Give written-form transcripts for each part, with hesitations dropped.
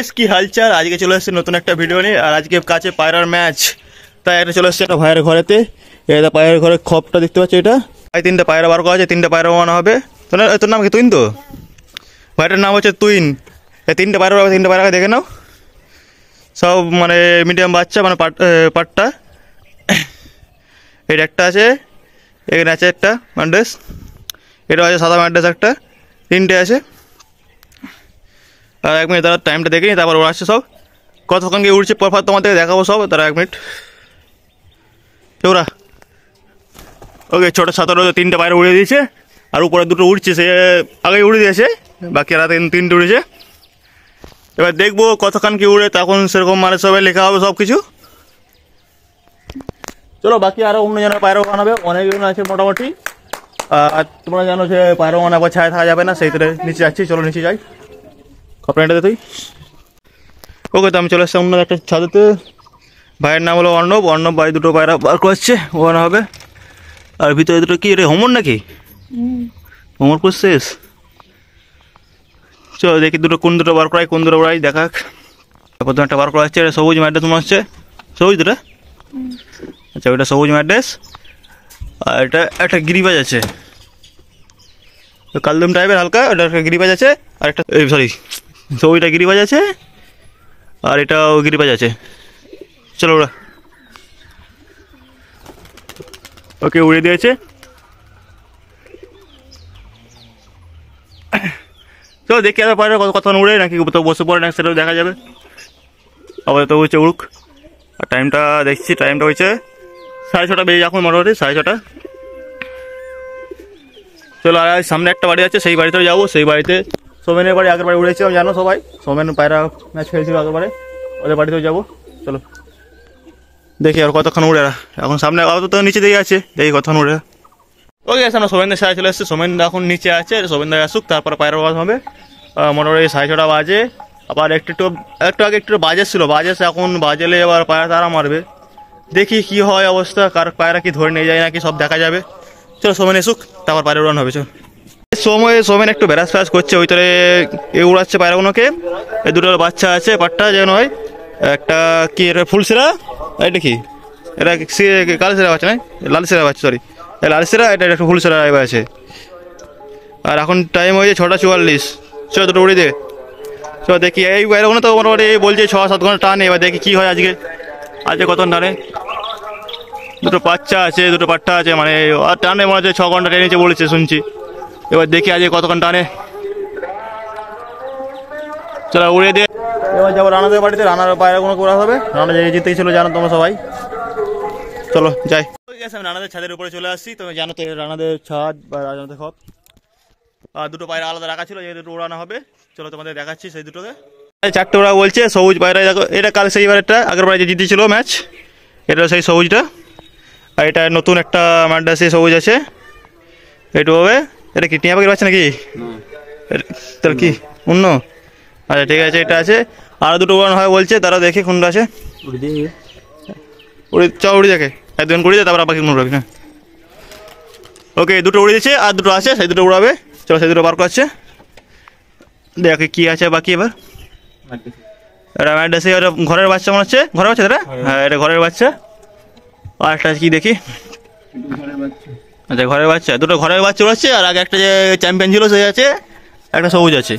Guys, কি হালচাল? আজকে চলে এসেছে নতুন একটা ভিডিও নিয়ে। আর আজকে কাছে পায়রার ম্যাচ, তাই এটা চলে এসেছে একটা ভাইয়ের ঘরেতে। এটা পায়রার ঘরের খপটা দেখতে পাচ্ছ, এটা ভাই 3টে পায়রা বার করা আছে, 3টে পায়রা বানানো হবে। তোর নাম কি? তুইন? তো ভাইটার নাম হচ্ছে তুইন। এই 3টে পায়রা, 3টে পায়রাকে দেখে নাও, সব মানে মিডিয়াম বাচ্চা, মানে পাটটা। এটা একটা আছে, এখানে আছে একটা ম্যান্ডেস, এটা আছে সাদা ম্যান্ডেস একটা, 3টে আছে। আর 1 মিনিট তারা টাইমটা দেখে নি, তারপর ওরা আসছে সব। কতক্ষণ গিয়ে উঠছে পরপর তোমাদের দেখাবো সব। তারা 1 মিনিট ওরা। ওকে, ছোটো ছাতারও 3টে পায়রা উড়ে দিয়েছে, আর উপরে 2টো উঠছে, সে আগেই উড়ে দিয়েছে, বাকি রাতে 3টে উড়েছে। এবার দেখবো কতক্ষণ কি উড়ে, তখন সেরকম মানে সবাই লেখা হবে সব কিছু। চলো, বাকি আরও অন্য জনের পায়রা বানাবে, অনেকজন আছে মোটামুটি। আর তোমরা জানো যে পায়রা বানা একবার ছায়া থাকা যাবে না, সেই করে নিচে যাচ্ছি। চলো নিচে যাই, খপড়াটাতে তুই। ওকে, তো আমি চলে এসছি অন্য একটা ছাদেতে। ভাইয়ের নাম হলো অর্ণব। অর্ণব ভাই 2টো পায়রা বার করছে, ওখানে হবে। আর ভিতরে 2টো কি রে, হোমর নাকি? হোমর করছিস? চলো দেখি কোন 2টো বার করাই, কোন 2টো ওরাই দেখাক। প্রথমে একটা বার করা হচ্ছে, এটা সবুজ ম্যাড্রেস মনে হচ্ছে। সবুজ 2টা? আচ্ছা, ওইটা সবুজ ম্যাড্রেস। আর এটা একটা গিরিবাজ আছে, কালদম টাইপের হালকা, ওটা একটা গিরিবাজ আছে। আর একটা সরি, সবুজটা গিরিবাজ আছে, আর এটাও গিরিবাজ আছে। চলো ওরা। ওকে, উড়ে দিয়েছে। চলো দেখি আর পারে কতক্ষণ উড়ে, নাকি তো বসে পড়ে না, সেটাও দেখা যাবে। আবার তো হচ্ছে উড়ুক। আর টাইমটা দেখছি, টাইমটা হয়েছে 6:30 বেজে, এখন মোটামুটি 6:30। চলো, আর সামনে একটা বাড়ি আছে, সেই বাড়িতেও যাবো। সেই বাড়িতে সোমেনের বাড়ি, আগের বাড়ি উড়েছিলাম জানো সবাই। সোমেন পায়রা ম্যাচ খেলছিল আগের বারে, ওদের বাড়িতেও যাবো। চলো দেখি আর কতক্ষণ উড়ে। এখন সামনে তো নিচে দিয়ে আছে, দেখি কতক্ষণ উড়ে। ওকে, আমরা সোমেনদের সাথে চলে এসেছে। সোমেন এখন নিচে আছে, সোমেনদা আসুক, তারপরে পায়রা বাজ হবে। মোটামুটি 6:30 বাজে। আবার একটু আগে একটু বাজেছিল, বাজেছে এখন বাজেলে এবার পায়রা তারা মারবে। দেখি কি হয় অবস্থা, কার পায়রা কি ধরে নিয়ে যায় নাকি, সব দেখা যাবে। চলো সোমেন এসুক, তারপর পায়রা উড়ানো হবে। চল। সোমেন একটু ব্যারাস ফ্যারাস করছে, ওইটারে এ উড়াচ্ছে পায়রাগুলোকে। এই 2টো বাচ্চা আছে, পাটটা যেন হয় একটা কি, এটা ফুলসেরা, এটা কি, এটা কালো সেরা বাচ্চা নয়, লাল সেরা বাচ্চা, সরি লাল সেরা, এটা একটু ফুলসেরা এবার আছে। আর এখন টাইম হয়েছে 6:44। চলো 2টো উড়ে দে। চলো দেখি, এই পায়রাগুলো তো মোটামুটি বলছে 6-7 ঘন্টা টানে। এবার দেখি কি হয় আজকে কত টানে। 2টো বাচ্চা আছে, 2টো পাট্টা আছে, মানে আর টানে মনে হচ্ছে 6 ঘন্টা টেনেছে বলেছে শুনছি। এবার দেখি আজকে কতক্ষণ টানে। চলো উড়ে দিয়ে এবার যাবো রানাদের বাড়িতে। রানার পায়রাগুলো করা হবে। রানা যে জিতেই ছিল জানো তোমরা সবাই। চলো যাই। ঠিক আছে, আমি রানাদের ছাদের উপরে চলে আসছি। তুমি জানো তো রানাদের ছাদ বা রানাদের খপ। আর 2টো পায়রা আলাদা রাখা ছিল, এই 2টো উড়ানো হবে। চলো তোমাদের দেখাচ্ছি সেই 2টোকে। 4টে ওরা বলছে। সবুজ পায়রা দেখো, এটা কাল সেইবারেরটা, আগের বারে যে জিতেছিল ম্যাচ, এটা সেই সবুজটা। আর এটা নতুন একটা ম্যাড্রাসে সবুজ আছে, এইটু হবে। এটা কি টিয়া পাখির বাচ্চা নাকি? তাহলে কি অন্য? আচ্ছা ঠিক আছে, এটা আছে। আরও 2টো উড়ানো হয় বলছে, তারা দেখে কোনটা আছে। উড়ি দেখে 1-2 করে দিয়ে, তারপর পাখি কোন উড়াবি। হ্যাঁ ওকে, 2টো উড়ে দিচ্ছে, আর 2টো আছে, সেই 2টো উড়াবে। চলো সেই 2টো বার করছে, দেখে কি আছে বাকি। এবার এটা ম্যাড্রাসে, ওটা ঘরের বাচ্চা মনে হচ্ছে। ঘরের বাচ্চা এটা? হ্যাঁ, এটা ঘরের বাচ্চা। আর একটা কি দেখি, আচ্ছা ঘরের বাচ্চা, 2টো ঘরের বাচ্চা উড়াচ্ছে। আর আগে একটা যে চ্যাম্পিয়ন ছিল সেই আছে, একটা সবুজ আছে।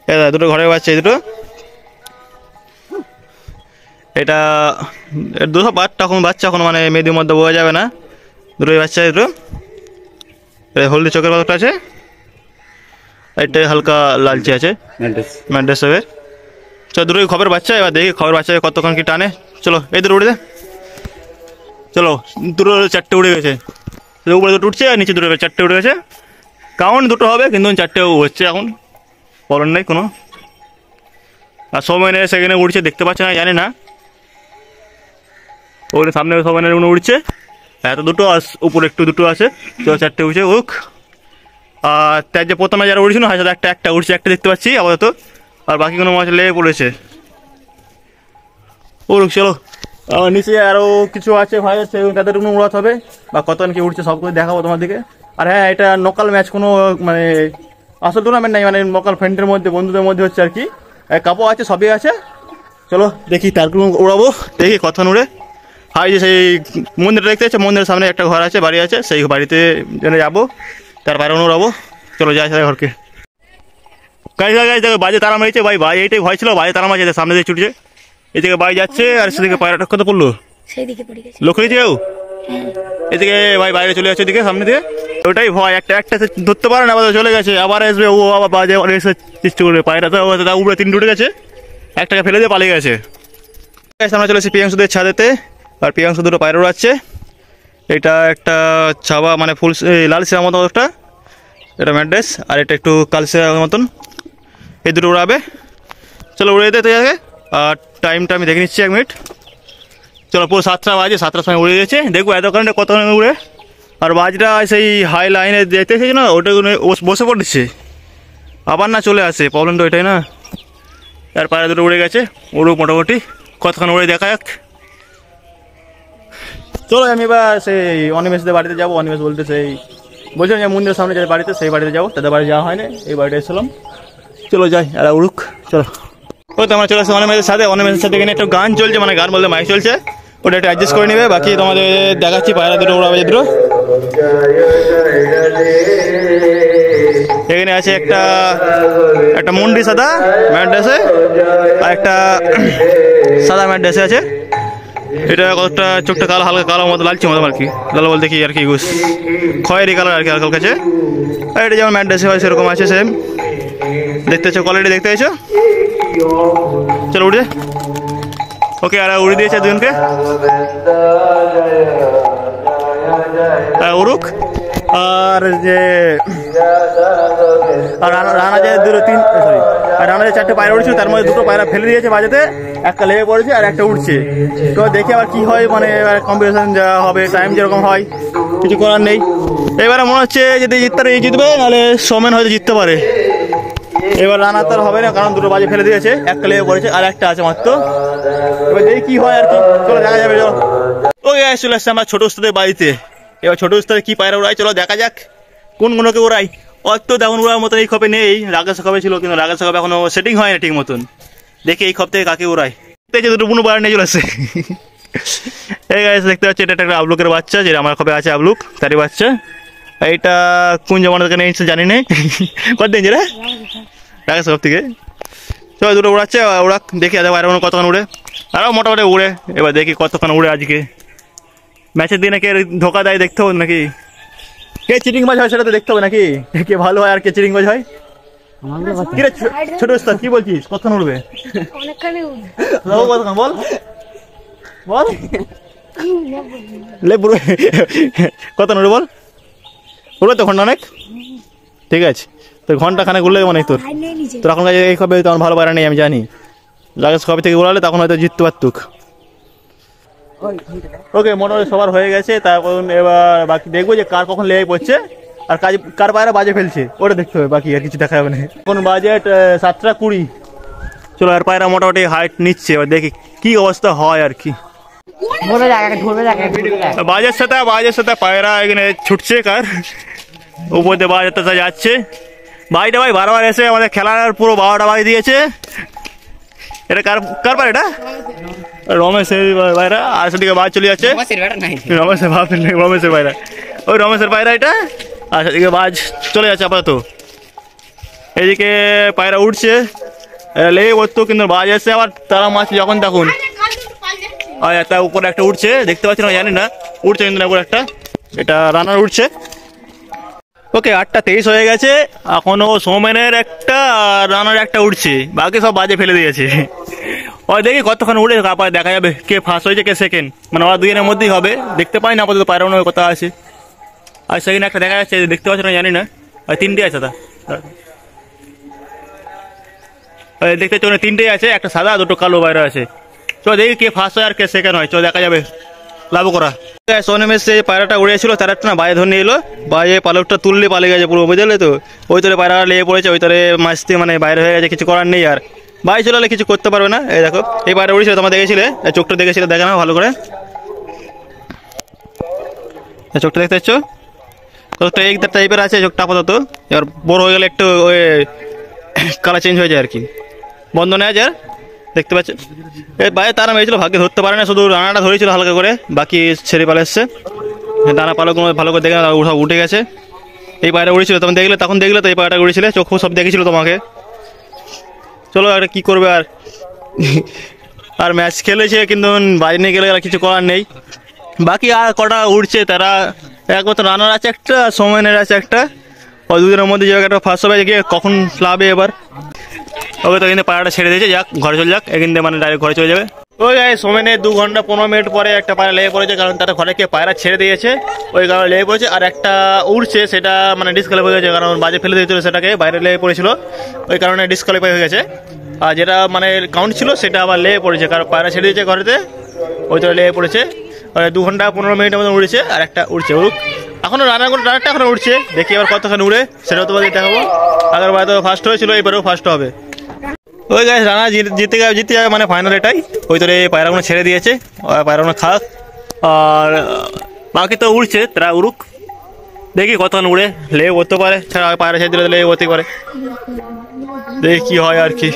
এটা 2টো ঘরের বাচ্চা, এই 2টো। এটা 200 বাচ্চা, এখন বাচ্চা এখন মানে মেয়েদের মধ্যে বোঝা যাবে না। 2টোই বাচ্চা, 2টো। এটা হলদি চোখের পাতাটা আছে, এটা হালকা লালচে আছে, ম্যাড্রাস হবে। চলো 2টোই খবরের বাচ্চা। এবার দেখি খবরের বাচ্চা কতক্ষণ কি টানে। চলো এই 2টো উড়ে দে। চলো 2টো 4টে উড়ে গেছে, উপরে 2টো উঠছে, আর নিচে 2টো 4টে উড়ে গেছে। কাউন্ট 2টো হবে, কিন্তু 4টেও হচ্ছে এখন, বলার নেই কোনো। আর সোমেনে সেখানে উড়ছে, দেখতে পাচ্ছে না জানি না, ওখানে সামনে সোমেনের উড়ে উড়ছে। এত 2টো, আর উপরে একটু 2টো আছে। চলো 4টে উঠছে উক। আর তার যে প্রথমে যারা উড়ছিল, হয়তো একটা উড়ছে, একটা দেখতে পাচ্ছি আপাতত। আর বাকি কোনো মাছ লেগে পড়েছে, উড়ুক। চলো আমার নিচে আরও কিছু আছে ভাই, তাদের কোনো উড়াতে হবে, বা কতক্ষণ কি উঠছে সব করে দেখাবো তোমাদেরকে। আর হ্যাঁ, এটা লোকাল ম্যাচ, কোনো মানে আসল টুর্নামেন্ট নাই, মানে লোকাল ফ্রেন্ডের মধ্যে, বন্ধুদের মধ্যে হচ্ছে আর কি। কাপড় আছে, সবই আছে। চলো দেখি তারগুলো উড়াবো, দেখি কতক্ষণ উড়ে। হয় যে সেই মন্দিরটা দেখতে পাচ্ছি, মন্দিরের সামনে একটা ঘর আছে, বাড়ি আছে, সেই বাড়িতে যাবো, তার বাইরে উড়াবো। চলো যাই সাথে ঘরকে। গাছ দেখো বাজে তারা মেরেছে ভাই, ভাই এইটাই ভয় ছিল, বাজে তারা মারছে, সামনে দিয়ে ছুটছে, এদিকে বাড়ি যাচ্ছে, আর সেদিকে পায়রাটা কত পড়লো, লক্ষ্য দিয়েছে কেউ, এদিকে ভাই বাইরে চলে যাচ্ছে, এদিকে সামনে দিয়ে, ওটাই ভয়, একটা ধরতে পারে না, চলে গেছে, আবার আসবে, ও আবার বাজে এসে চেষ্টা করবে। পায়রাটা উপরে 3 উঠে গেছে, একটাকে ফেলে দিয়ে পালিয়ে গেছে। আমরা চলে এসেছি প্রিয়াংশুদের ছাদেতে, আর প্রিয়াংশু 2টো পায়রা উড়াচ্ছে। এটা একটা ছাবা মানে ফুল লাল শিরার মতো একটা, এটা ম্যাড্রেস, আর এটা একটু কাল শিরার মতন, এই 2টো উড়াবে। চলো উড়ে যেতে যাবে, আর টাইমটা আমি দেখে নিচ্ছি 1 মিনিট। চলো পুরো 7টা বাজে, 7টার সময় উড়ে গেছে, দেখবো এত কারেন্টে কত উড়ে। আর বাজটা সেই হাই লাইনে যেতে এসেছে না, ওটা বসে পড়েছে, আবার না চলে আসে, প্রবলেম তো এটাই না। আর পায়রা 2টো উড়ে গেছে, উড়ুক মোটামুটি, কতক্ষণ উড়ে দেখা যাক। চলো আমি এবার সেই অনিমেষদের বাড়িতে যাবো। অনিমেষ বলতে সেই বলছিলাম যে মন্দিরের সামনে যে বাড়িতে, সেই বাড়িতে যাবো, তাদের বাড়ি যাওয়া হয়নি, এই বাড়িতে এসেছিলাম। চলো যাই, আর উড়ুক। চলো ওই তো আমরা চলে আসছি অনিমেষের সাথে। অনিমেষের সাথে এখানে একটু গান চলছে, মানে গান বলতে মাইক চলছে, ওটা একটু অ্যাডজাস্ট করে নেবে। বাকি তোমাদের দেখাচ্ছি পায়রা 2টো উড়াবে। 2টো এখানে আছে একটা মুন্ডি সাদা ম্যাড্রেসে, আর একটা সাদা ম্যাড্রেসে আছে। এটা কতটা চোখটা কালো, হালকা কালো মতো, লালচে মতো আর কি, লাল বলতে কি আর কি ঘুষ খয়েরি কালার আর কি, হালকা কাছে। আর এটা যেমন ম্যাড্রেসে হয় সেরকম আছে, সেম দেখতে পাচ্ছ, কোয়ালিটি দেখতে পাচ্ছ। চলো উঠে, ওকে, আর উড়ে দিয়েছে 2জনকে, উড়ুক। আর যে রানা যে 4টে পায়রা উড়ছিল, তার মধ্যে 2টো পায়রা ফেলে দিয়েছে বাজেতে, একটা লেগে পড়েছে আর একটা উঠছে। তো দেখি আবার কি হয়, মানে কম্পিটিশন যা হবে, টাইম যেরকম হয়, কিছু করার নেই। এবারে মনে হচ্ছে যদি জিতবে, নাহলে সোমেন হয়তো জিততে পারে। এবার রানা তো হবে না, কারণ 2টো বাজে ফেলে দিয়েছে, একটা লেগে পড়েছে আর একটা আছে মাত্র। এবার দেখি কি হয় আর কি, চলো দেখা যাবে। চলো ওকে, চলে আসছে আমরা ছোট উস্তাদের বাড়িতে। এবার ছোট উস্তাদে কি পায়রা উড়াই, চলো দেখা যাক কোনগুলোকে উড়াই। অত তেমন উড়ার মতন এই খপে নেই, রাগেশ খপে ছিল, কিন্তু রাগেশ খপে এখনো সেটিং হয় না ঠিক মতন। দেখি এই খপ থেকে কাকে উড়াই। 2টো বুনো পায়রা নিয়ে চলে আসছে। এই গাছ দেখতে পাচ্ছি, এটা একটা আবলুকের বাচ্চা, যেটা আমার খপে আছে আবলুক, তারই বাচ্চা। এইটা কোন জমানা থেকে নিয়েছে জানি না, কতদিন রে রাগেশ খপ থেকে। চলো 2টো উড়াচ্ছে, উড়াক, দেখি আজ বাইরে কতক্ষণ উড়ে। আরও মোটামুটি উড়ে, এবার দেখি কতক্ষণ উড়ে আজকে। ম্যাচের দিনে কে ধোকা দেয় দেখতে হবে নাকি, কে চিটিংবাজ হয় সেটা তো দেখতে হবে নাকি, কে ভালো হয় আর কে চিটিংবাজ হয়। কি রে ছোট উস্তাদ, কি বলছিস, কতক্ষণ উড়বে? কতক্ষণ বল বল, কতক্ষণ উড়বে বল। উড়বে তো ঘন্টা অনেক, ঠিক আছে, তো ঘন্টা খানে উড়লে মানে তোর এখন কাছে এই কবে তেমন ভালো পায়রা নেই, আমি জানি। লাগেজ কবে থেকে উড়ালে তখন হয়তো জিততে পারতুক। ওকে, মোটামুটি সবার হয়ে গেছে। তারপর এবার বাকি দেখবো যে কার কখন লেগে পড়ছে, আর কার পায়রা বাজে ফেলছে, ওটা দেখতে হবে। বাকি আর কিছু দেখা যাবে না। এখন বাজেট 7টা 20। চলো, আর পায়রা মোটামুটি হাইট নিচ্ছে, এবার দেখি কি অবস্থা হয় আর কি। বাজের সাথে পায়রা এখানে ছুটছে, কার উপর দিয়ে বাজারটা যাচ্ছে। ভাইটা ভাই বারবার এসে আমাদের খেলার পুরো 12টা বাজি দিয়েছে। এটা কার পায়রা? এটা রমেশের পায়রা, আর সেদিকে বাজ চলে যাচ্ছে রমেশের পায়রা, ওই রমেশের পায়রা এটা, আর সেদিকে বাজ চলে যাচ্ছে আপাতত। এদিকে পায়রা উঠছে, লেগে পড়তো, কিন্তু বাজ এসছে আবার তারা মাছ যখন তখন। আর তার উপরে একটা উঠছে, দেখতে পাচ্ছি না, জানি না, উঠছে কিন্তু উপরে একটা, এটা রানার উঠছে। ওকে, 8টা 23 হয়ে গেছে, এখনো সোমেনের একটা আর রানার একটা উঠছে, বাকি সব বাজে ফেলে দিয়েছে। ওই দেখি কতক্ষণ উড়ে, তারপরে দেখা যাবে কে ফার্স্ট হয়েছে কে সেকেন্ড, মানে ওরা 2জনের মধ্যেই হবে। দেখতে পাই না আপাতত, পায়রানোর কথা আছে। আর সেকেন্ড একটা দেখা যাচ্ছে, দেখতে পাচ্ছি না, জানি না, আর 3টে আছে, তা দেখতে পাচ্ছি 3টেই আছে, একটা সাদা 2টো কালো পায়রা আছে। চলো দেখি কে ফার্স্ট হয় আর কে সেকেন্ড হয়, চলো দেখা যাবে, লাভ করা। সোনেমের সেই পায়রাটা উড়েছিল, তার একটা না বাজে ধরে নিয়ে এলো, বাজে পালকটা তুললে পালিয়ে গেছে পুরো, বুঝলে তো। ওই তরে পায়রা লেগে পড়েছে, ওই তরে মাছতে মানে বাইরে হয়ে গেছে, কিছু করার নেই। আর বাইরে চলে কিছু করতে পারবে না। এই দেখো, এই পায়রা উড়েছিল, তোমরা দেখেছিলে, চোখটা দেখেছিলে, দেখে না ভালো করে, চোখটা দেখতে পাচ্ছ, চোখটা এই টাইপের আছে চোখটা আপাতত। এবার বড় হয়ে গেলে একটু ওই কালার চেঞ্জ হয়ে যায় আর কি। বন্ধ নেয় যার দেখতে পাচ্ছে এই বাইরে তারা মেরেছিল, ভাগ্যে ধরতে পারে না, শুধু রানাটা ধরেছিল হালকা করে, বাকি ছেড়ে পালে এসছে। দানা পালকগুলো ভালো করে দেখে সব উঠে গেছে। এই পায়রা উড়েছিল তখন দেখলে তো এই পায়রাটা উড়েছিল, চোখ সব দেখেছিল তোমাকে। চলো আর কী করবে আর আর ম্যাচ খেলেছে কিন্তু বাড়ি নিয়ে গেলে আর কিছু করার নেই। বাকি আর কটা উঠছে তারা, একমাত্র রানার আছে একটা, সৌমেনের আছে একটা, ওই দুজনের মধ্যে যে একটা ফার্স্ট হবে গিয়ে কখন লাভে এবার। ওকে তো কিন্তু পায়রাটা ছেড়ে দিয়েছে, যাক ঘরে চলে যাক, এখান থেকে মানে ডাইরেক্ট ঘরে চলে যাবে। ওই গায়ে সৌমেনের 2 ঘন্টা 15 মিনিট পরে একটা পায়রা লেগে পড়েছে, কারণ তারা ঘরে কে পায়রা ছেড়ে দিয়েছে, ওই কারণে লেগে পড়েছে। আর একটা উড়ছে, সেটা মানে ডিসকালিফাই হয়ে গেছে, কারণ বাজে ফেলে দিয়েছিল, সেটাকে বাইরে লেগে পড়েছিল, ওই কারণে ডিসকালিফাই হয়ে গেছে। আর যেটা মানে কাউন্ট ছিল সেটা আবার লেগে পড়েছে, কারণ পায়রা ছেড়ে দিয়েছে ঘরেতে, ওই তো লেগে পড়েছে। 2 ঘন্টা 15 মিনিটের মতো উড়েছে, আর একটা উড়ছে, উড়ুক। এখনও রানারটা এখনও উড়ছে, দেখি এবার কতক্ষণ উড়ে সেটাও তোমাদের দেখাবো। আগেরবার তো ফার্স্ট হয়েছিল, এবারেও ফার্স্ট হবে। ওই গাছ রানা জিতে যাবে মানে ফাইনাল এটাই। ওই তোর এই পায়রাগুলো ছেড়ে দিয়েছে, পায়রাগুলো খাক। আর বাকি তো উড়ছে, তারা উড়ুক, দেখি কতক্ষণ উড়ে, লেগে করতে পারে, ছাড়া পায়রা ছেড়ে দিলে লেগে করতে পারে, দেখি কী হয় আর কি।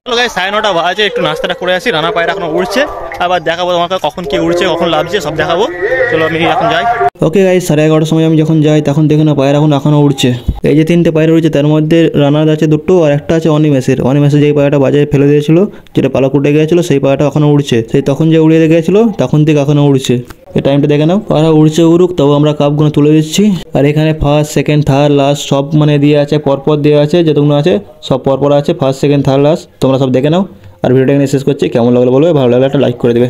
চলো গাছ 9:30 বাজে, একটু নাস্তাটা করে আসি। রানা পায়রা এখনো উড়ছে, আবার দেখাবো তোমাকে কখন কি উড়ছে, কখন লাভছে, সব দেখাবো। চলো আমি এখন যাই। ওকে গাইস, 11:30 সময় আমি যখন যাই তখন দেখি না পায়রা এখনো উড়ছে। এই যে 3টে পায়রা উড়ছে, তার মধ্যে রানার আছে 2টো, আর একটা আছে অনিমেষের যেই পায়রাটা বাজারে ফেলে দিয়েছিল, যেটা পালক উঠে গিয়েছিল, সেই পায়রাটা এখনো উড়ছে। সেই তখন যে উড়িয়ে গিয়েছিল তখন থেকে এখনো উড়ছে। এই টাইমটা দেখে নাও, পায়রা উড়ছে উড়ুক, তবে আমরা কাপগুলো তুলে দিচ্ছি। আর এখানে ফার্স্ট, সেকেন্ড, থার্ড, লাস্ট সব মানে দিয়ে আছে, পরপর দেওয়া আছে, যেগুলো আছে সব পরপর আছে, ফার্স্ট, সেকেন্ড, থার্ড, লাস্ট, তোমরা সব দেখে নাও। আর ভিডিওটা এখানে শেষ করছি। কেমন লাগলো বলবে, ভালো লাগলে একটা লাইক করে দেবে।